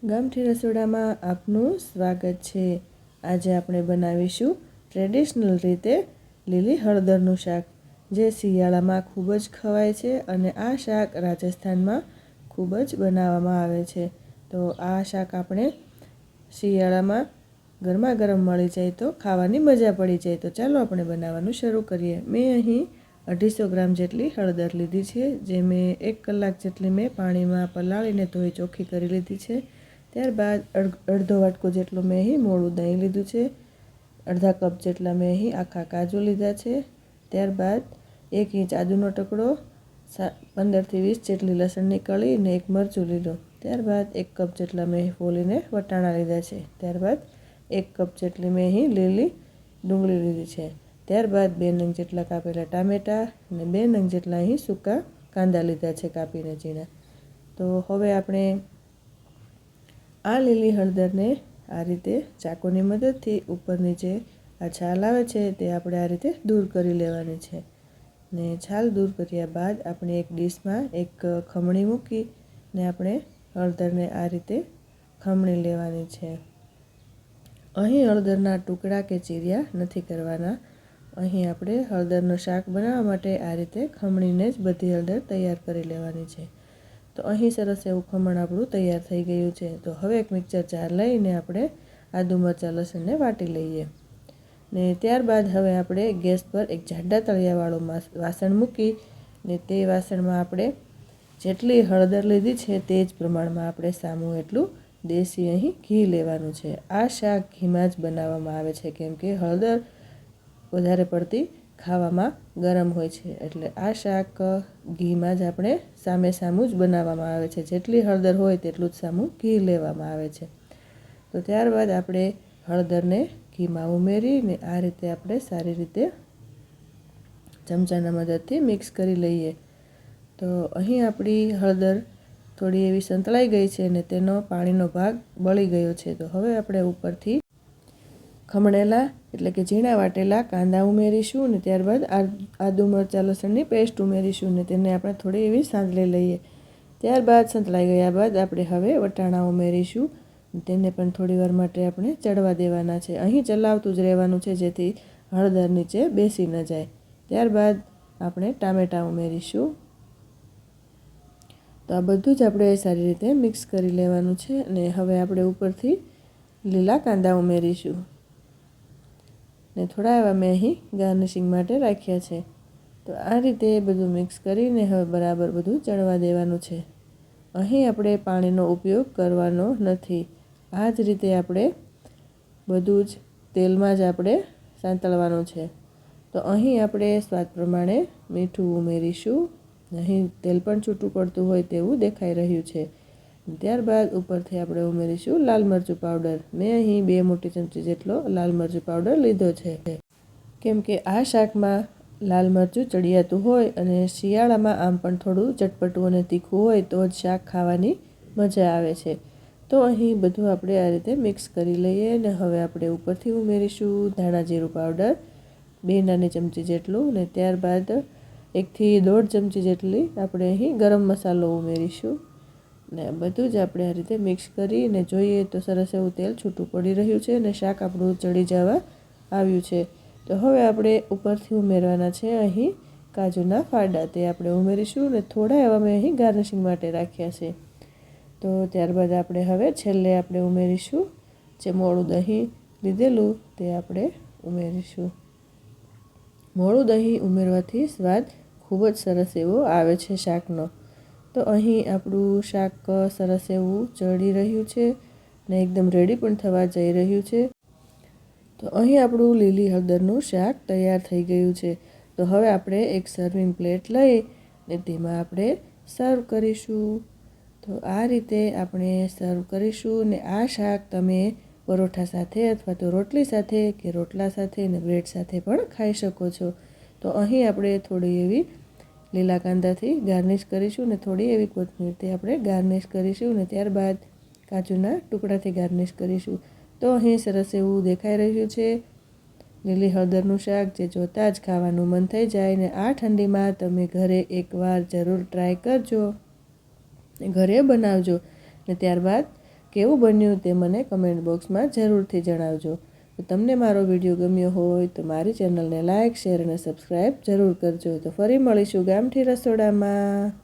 ગામઠી રસોડામાં આપનું સ્વાગત છે। આજે આપણે બનાવીશું ટ્રેડિશનલ રીતે લીલી હળદરનું શાક, જે શિયાળામાં ખૂબ જ ખવાય છે અને આ શાક રાજસ્થાનમાં ખૂબ જ બનાવવામાં આવે છે। તો આ શાક આપણે શિયાળામાં ગરમા ગરમ મળી જાય તો ખાવાની મજા પડી જાય। તો ચાલો આપણે બનાવવાનું શરૂ કરીએ। મેં અહીં 250 ગ્રામ જેટલી હળદર લીધી છે, જે મેં 1 કલાક જેટલી મેં પાણીમાં પલાળીને ધોઈ ચોખ્ખી કરી લીધી છે। ત્યારબાદ અડધો વાટકો જેટલું મેં અહીં મોળું દહીં લીધું છે। અડધા કપ જેટલા મેં અહીં આખા કાજુ લીધા છે। ત્યારબાદ 1 ઇંચ આદુનો ટુકડો, 15થી 20 જેટલી લસણની કળી અને 1 મરચું લીધું। ત્યારબાદ 1 કપ જેટલા મેં અહીં ફોલીને વટાણા લીધા છે। ત્યારબાદ 1 કપ જેટલી મેં અહીં લીલી ડુંગળી લીધી છે। ત્યારબાદ 2 નંગ જેટલા કાપેલા ટામેટાં અને 2 નંગ જેટલા અહીં સૂકા કાંદા લીધા છે કાપીને ઝીણા। તો હવે આપણે આ લીલી હળદરને આ રીતે ચાકુની મદદથી ઉપર નીચે આ છાલ આવે છે તે આપણે આ રીતે દૂર કરી લેવાની છે। ને છાલ દૂર કર્યા બાદ આપણે એક ડીશમાં એક ખમણી મૂકી ને આપણે હળદરને આ રીતે ખમણી લેવાની છે। અહીં હળદરના ટુકડા કે ચીરિયા નથી કરવાના। અહીં આપણે હળદરનું શાક બનાવવા માટે આ રીતે ખમણીને જ બધી હળદર તૈયાર કરી લેવાની છે। તો અહીં સરસ એવું ખમણ આપણું તૈયાર થઈ ગયું છે। તો હવે એક મિક્સર જાર લઈને આપણે આદુ મરચાં લસણને વાટી લઈએ ને ત્યારબાદ હવે આપણે ગેસ પર એક જાડા તળિયાવાળું વાસણ મૂકી ને તે વાસણમાં આપણે જેટલી હળદર લીધી છે તે જ પ્રમાણમાં આપણે સામું એટલું દેશી અહીં ઘી લેવાનું છે। આ શાક ઘીમાં જ બનાવવામાં આવે છે, કેમ કે હળદર વધારે પડતી ખાવામાં ગરમ હોય છે, એટલે આ શાક ઘીમાં જ આપણે સામું જ બનાવવામાં આવે છે। જેટલી હળદર હોય તેટલું જ સામું ઘી લેવામાં આવે છે। તો ત્યારબાદ આપણે હળદરને ઘીમાં ઉમેરીને આ રીતે આપણે સારી રીતે ચમચાના મદદથી મિક્સ કરી લઈએ। તો અહીં આપણી હળદર થોડી એવી સંતળાઈ ગઈ છે અને તેનો પાણીનો ભાગ બળી ગયો છે। તો હવે આપણે ઉપરથી ખમણેલા એટલે કે ઝીણા વાટેલા કાંદા ઉમેરીશું ને ત્યારબાદ આદુ મરચાં લસણની પેસ્ટ ઉમેરીશું ને તેને આપણે થોડી એવી સાંતળી લઈએ। ત્યારબાદ સંતળાઈ ગયા બાદ આપણે હવે વટાણા ઉમેરીશું, તેને પણ થોડી વાર માટે આપણે ચડવા દેવાના છે। અહીં ચલાવતું જ રહેવાનું છે, જેથી હળદર નીચે બેસી ન જાય। ત્યારબાદ આપણે ટામેટાં ઉમેરીશું। તો આ બધું જ આપણે સારી રીતે મિક્સ કરી લેવાનું છે અને હવે આપણે ઉપરથી લીલા કાંદા ઉમેરીશું ને થોડા એવા મેં અહીં ગાર્નિશિંગ માટે રાખ્યા છે। તો આ રીતે બધું મિક્સ કરીને હવે બરાબર બધું ચડવા દેવાનું છે। અહીં આપણે પાણીનો ઉપયોગ કરવાનો નથી। આ જ રીતે આપણે બધું જ તેલમાં જ આપણે સાંતળવાનું છે। તો અહીં આપણે સ્વાદ પ્રમાણે મીઠું ઉમેરીશું। અહીં તેલ પણ છૂટું પડતું હોય તેવું દેખાઈ રહ્યું છે। ત્યારબાદ ઉપરથી આપણે ઉમેરીશું લાલ મરચું પાવડર। મેં અહીં 2 મોટી ચમચી જેટલો લાલ મરચું પાવડર લીધો છે, કેમ કે આ શાકમાં લાલ મરચું ચડિયાતું હોય અને શિયાળામાં આમ પણ થોડું ચટપટું અને તીખું હોય તો જ શાક ખાવાની મજા આવે છે। તો અહીં બધું આપણે આ રીતે મિક્સ કરી લઈએ અને હવે આપણે ઉપરથી ઉમેરીશું ધાણા જીરું પાવડર 2 નાની ચમચી જેટલું ને ત્યારબાદ 1 થી 1.5 ચમચી જેટલી આપણે અહીં ગરમ મસાલો ઉમેરીશું ને બધું જ આપણે આ રીતે મિક્સ કરીને જોઈએ તો સરસ એવું તેલ છૂટું પડી રહ્યું છે અને શાક આપણું ચડી જવા આવ્યું છે। તો હવે આપણે ઉપરથી ઉમેરવાના છે અહીં કાજુના ફાડા, તે આપણે ઉમેરીશું ને થોડા એવા મેં અહીં ગાર્નિશિંગ માટે રાખ્યા છે। તો ત્યારબાદ આપણે હવે છેલ્લે આપણે ઉમેરીશું જે મોળું દહીં લીધેલું તે આપણે ઉમેરીશું। મોળું દહીં ઉમેરવાથી સ્વાદ ખૂબ જ સરસ એવો આવે છે શાકનો। તો અહીં આપણું શાક સરસ એવું ચડી રહ્યું છે ને એકદમ રેડી પણ થવા જઈ રહ્યું છે। તો અહીં આપણું લીલી હળદરનું શાક તૈયાર થઈ ગયું છે। તો હવે આપણે એક સર્વિંગ પ્લેટ લઈ ને તેમાં આપણે સર્વ કરીશું। તો આ રીતે આપણે સર્વ કરીશું ને આ શાક તમે પરોઠા સાથે અથવા તો રોટલી સાથે કે રોટલા સાથે ને બ્રેડ સાથે પણ ખાઈ શકો છો। તો અહીં આપણે થોડી એવી લીલા કાંદાથી ગાર્નિશ કરીશું ને થોડી એવી કોથમીરથી આપણે ગાર્નિશ કરીશું ને ત્યારબાદ કાજુના ટુકડાથી ગાર્નિશ કરીશું। તો અહીં સરસ એવું દેખાઈ રહ્યું છે લીલી હળદરનું શાક, જે જોતાં જ ખાવાનું મન થઈ જાય ને આ ઠંડીમાં તમે ઘરે એકવાર જરૂર ટ્રાય કરજો, ઘરે બનાવજો ને ત્યારબાદ કેવું બન્યું તે મને કમેન્ટ બોક્સમાં જરૂરથી જણાવજો. તો તમને મારો વિડીયો ગમ્યો હોય તો મારી ચેનલને લાઇક, શેર અને સબસ્ક્રાઈબ જરૂર કરજો. તો ફરી મળીશું ગામઠી રસોડામાં.